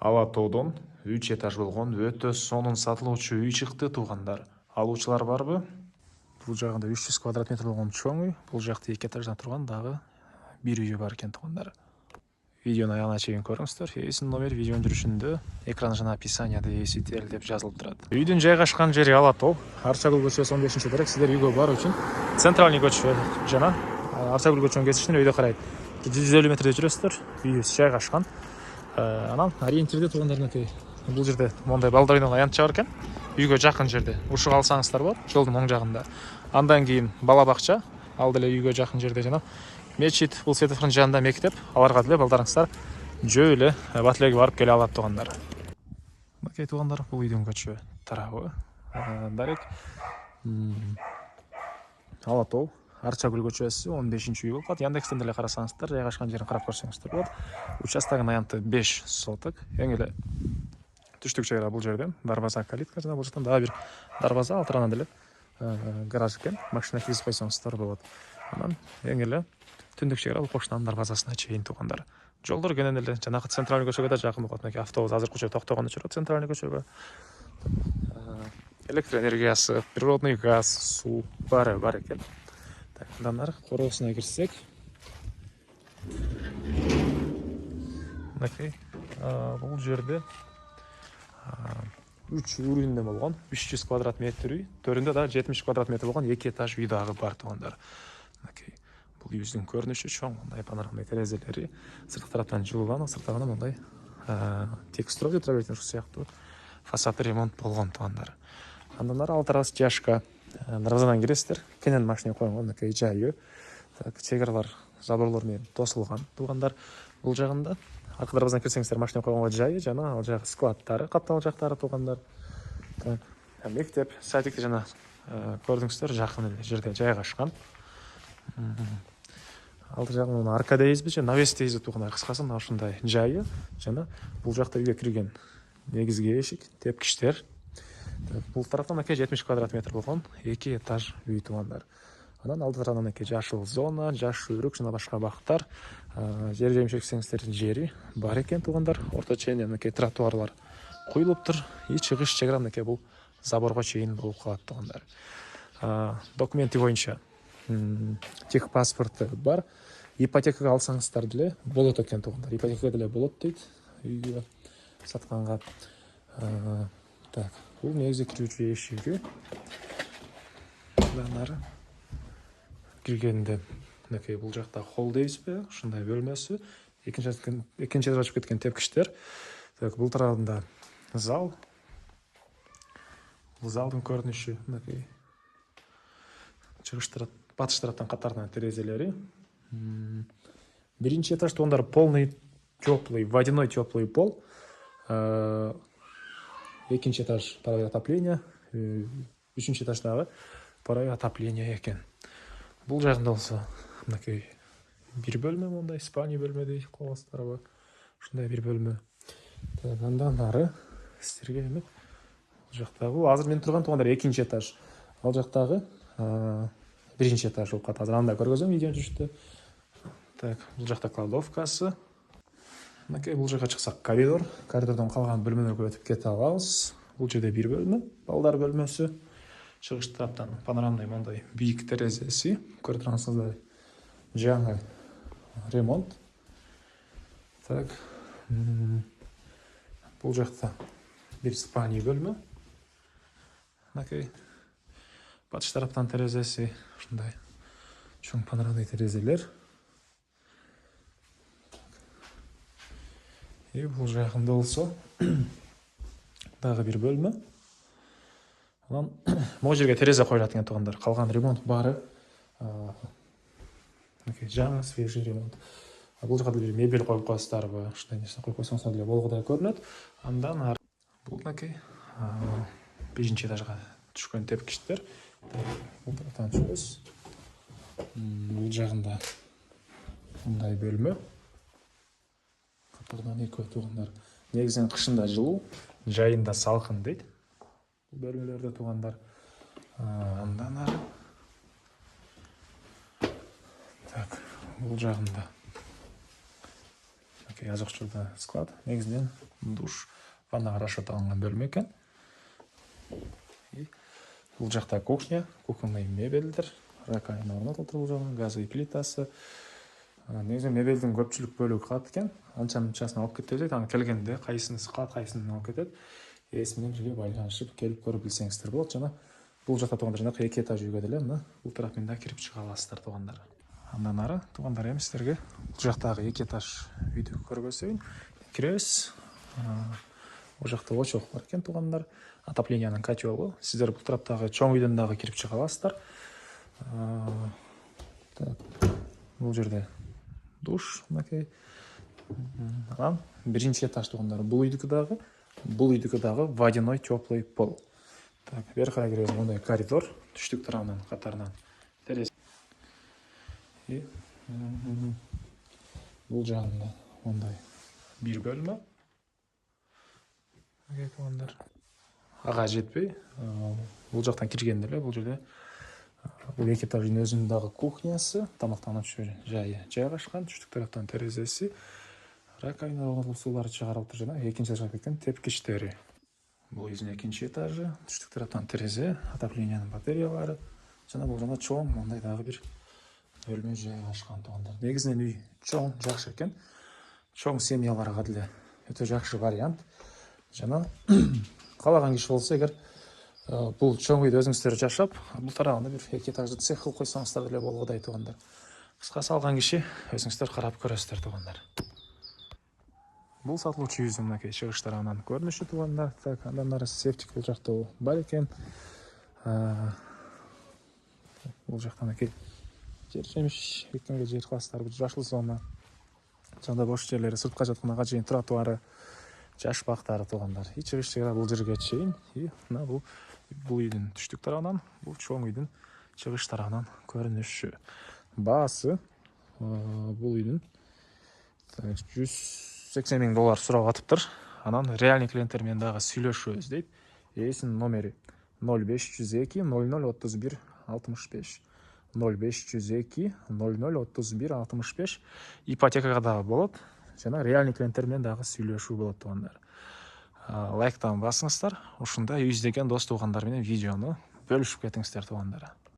Ала тоодон 3 этаж болгон өтө сонун сатылуучу үй чыкты туугандар. Алуучулар барбы? Бул жагында 300 квадрат метр болгон чоң үй, бул жакта 2 этаждан турган дагы бир үйү бар экен туугандар. Видеону аягына чейин көрүңүздөр. Эсин номер видеонун жүрүшүндө экран жана описанияда эсител деп жазылып турат. Үйдүн жайгашкан жери Ала тоо, Арчагүл көчөсү 15-дирек. Сиздер үйгө баруу үчүн центральный көчө жана Арчагүл көчөнүн кесиштен өйдө карай 150 метрде жүрөсүздөр. Үйүбүз жайгашкан. Анан ориентирде туугандарыныкы бул жерде мондай балдар ойногон аянтча бар экен. Үйгө жакын жерде. Ушуга алсаңыздар болот, жолдун оң жагында. Андан кийин бала бакча, ал деле үйгө жакын жерде жана мечит, бул светофордун жанында мектеп. Аларга деле балдарыңыздар жөө эле бат эле барып келе алат туугандар. Мынакей туугандар, бул үйдүн көчө тарабы. Дарек Ала тоо, Арчагүл көчөсү 15-үй болуп калат. Яндекстен деле карасаңыздар, жайгашкан жерин карап көрсөңүздөр болот. Участогунун аянты 5 соток. Эң эле түштүк чегара бул жерден дарбаза, калитка жана бул жактан дагы бир дарбаза, ал тарабынан деле гараж экен. Машина киргизип койсоңуздар болот. Анан эң эле түндүк чегара бул кошунанын дарбазасына чейин туугандар. Жолдор кенен эле жанагы центральный көчөгө да жакын болот. Мынакей автобус азыр көчө токтогон учурда центральный көчөгө. Электр энергиясы, природный газ, суу бар экен. Так, андан ары короосуна кирсек. Мынакей бул жерде 3 уровеньде болгон 300 квадрат метр үй, төрүндө дагы 70 квадрат метр болгон 2 этаж үй дагы бар туугандар. Мынакей бул үйүбүздүн көрүнүшү чоң, мындай панорамный терезелери, сырткы тараптан жылууланып, сырттагы мындай текстура ультравиолеттин ушу сыяктуу фасады ремонт болгон туугандар. Андан ары ал тарабы жашка. Дарбазадан киресиздер, кенен машина койгон мынакей жайы. Так, чегаралар заборлор менен тосулган туугандар. Бул жагында аркы дарбазадан кирсеңиздер, машина койгонго жайы жана ал жагы складдары, капталган жактары туугандар. Так, мектеп, садикти жана көрдүңүздөр, жакын эле жерде жайгашкан. Ал жагын арка дейбизби же навес дейбизби туугандар, кыскасы мына ушундай жайы жана бул жакта үйгө кирген негизги эшик, тепкичтер. Бул тараптан мынакей 70 квадрат метр болгон 2 этаж үй туугандар. Анан алды тарабынан мынакей жашыл зона, жаш өрүк жана башка бактар. Жер жемишексеңиздер жери бар экен туугандар. Орто чейинен мынакей тротуарлар куюлуптур. И чыгыш чегара мынакей бул заборго чейин болуп калат туугандар. Документи боюнча техпаспорты бар. Ипотекага алсаңыздар деле болот экен туугандар. Ипотекага деле болот дейт үйгө сатканга. Так, бул негизи кирүүчү эшиги. Андан ары киргенде мынакей бул жакта холл дейбизби, ушундай бөлмөсү. Экинчи этажга чыгып кеткен тепкичтер. Так, бул тарабында зал. Бул залдын көрүнүшү мынакей. Чыгыш тарап, батыш тараптан катарынан терезелери. Биринчи этаж туугандар полный теплый, водяной теплый пол. Экинчи этаж паровой отопление, үчүнчү этаждагы паровой отопление экен. Бул жагында болсо мынакей бир бөлмө, мондай спальный бөлмө дейт коесуздарбы. Ушундай бир бөлмө. Так, андан ары сиздерге эми бул жактагы азыр мен турган туугандар экинчи этаж. Ал жактагы биринчи этаж болуп калат. Азыр анда көргөзөм видеонун жүрүштө. Так, бул жакта кладовкасы. Мынакей бул жакка чыксак коридор. Коридордон калган бөлмөлөргө өтүп кете алабыз. Бул жерде бир бөлмө, балдар бөлмөсү. Чыгыш тараптан панорамный мондай бийик терезеси. Көрүп тургансыңыздар, жаңы ремонт. Так, бул жакта бир спальный бөлмө. Мынакей батыш тараптан терезеси, ушундай чоң панорамный терезелер. И бул жагында болсо дагы бир бөлмө. Анан могу жерге терезе коюлат экен туугандар. Калган ремонт баары мынакей жаңы свежий ремонт. Бул жака деле мебель коюп коесуздарбы, ушундай нерсе коюп койсоңуздар деле болгодай көрүнөт. Андан ары бул мынакей биринчи этажга түшкөн тепкичтер. Бул тараптан чыгабыз. Бул жагында мындай бөлмө. Катарынан экөө туугандар. Негизинен кышында жылуу, жайында салкын дейт. Бул бөлмөлөрдө туугандар. Андан ары. Так, бул жагында мынакей аз учурда склад. Негизинен душ, ваннага расчет алынган бөлмө экен. Бул жакта кухня, кухонный мебелдер, раковина орнотулду бул жагына, газовый плитасы. Негизи мебелдин көпчүлүк бөлүгү калат экен. Анча мынчасын алып кетет, аны келгенде кайсыны калат, кайсыны алып кетет. Эс менен бизге байланышып келип көрүп билсеңиздер болот. Жана бул жакта туугандар жанагы 2 этаж үйгө деле мына бул тарап менен да кирип чыга аласыздар туугандар. Андан ары туугандар эми сиздерге бул жактагы 2 этаж үйдү көргөзөйүн. Киребиз. Бул жакта очок бар экен туугандар. Отоплениянын котелу. Сиздер бул тараптагы чоң үйдөн дагы кирип чыга аласыздар. Бул жерде душ, мынакей. Анан биринчи этаж туугандар. Бул үйдүкү дагы водяной теплый пол. Так, бери карай киребиз. Мындай коридор, түштүк тарабынан катарынан терезе. Бул жагында мындай бир бөлмө. Туугандар. Ага жетпей, бул жактан киргенде эле бул жерде бул 2 этаждын өзүнүн дагы кухнясы, тамактануучу жайы жайгашкан, түштүк тараптан терезеси, раковина суулары чыгарылып жана экинчи этажга кеткен тепкичтери. Бул үйдүн экинчи этажы, түштүк тараптан терезе, отоплениянын батареялары жана бул жана чоң мындай дагы бир бөлмө жайгашкан туугандар. Негизинен үй чоң, жакшы экен. Чоң семьяларга деле өтө жакшы вариант. Жана каалаган киши болсо эгер бул чоң үйдө өзүңүздөр жашап, бул тарабында бир 2 этажды цех кылып койсоңуздар деле болгодай туугандар. Кыскасы алган киши өзүңүздөр карап көрөсүздөр туугандар. Бул сатылуучу үйүбүздүн мынакей чыгыш тарабынан көрүнүшү туугандар. Так, андан ары септик бул жакта бар экен. Бул жакта мынакей жер жемиш эккенге жер класстары, жашыл зона. Жана бош жерлери, сыртка жаткан ага чейин тротуары, жаш бактары туугандар. Чыгыш жери бул жерге чейин. Мына бул үйдүн түштүк тарабынан, бул чоң үйдүн чыгыш тарабынан көрүнүшү. Баасы бул үйдүн $180,000 сурап атыптыр. Анан реальный клиенттер менен дагы сүйлөшөбүз дейт. Эсинин номери 0502 0031 65. 0502 0031 65. Ипотекага дагы болот. Жана реальный клиенттер менен дагы сүйлөшүү болот туугандар. Лайктан басыңыздар. Ушундай үй издеген дос туугандар менен видеону бөлүшүп кетиңиздер туугандар.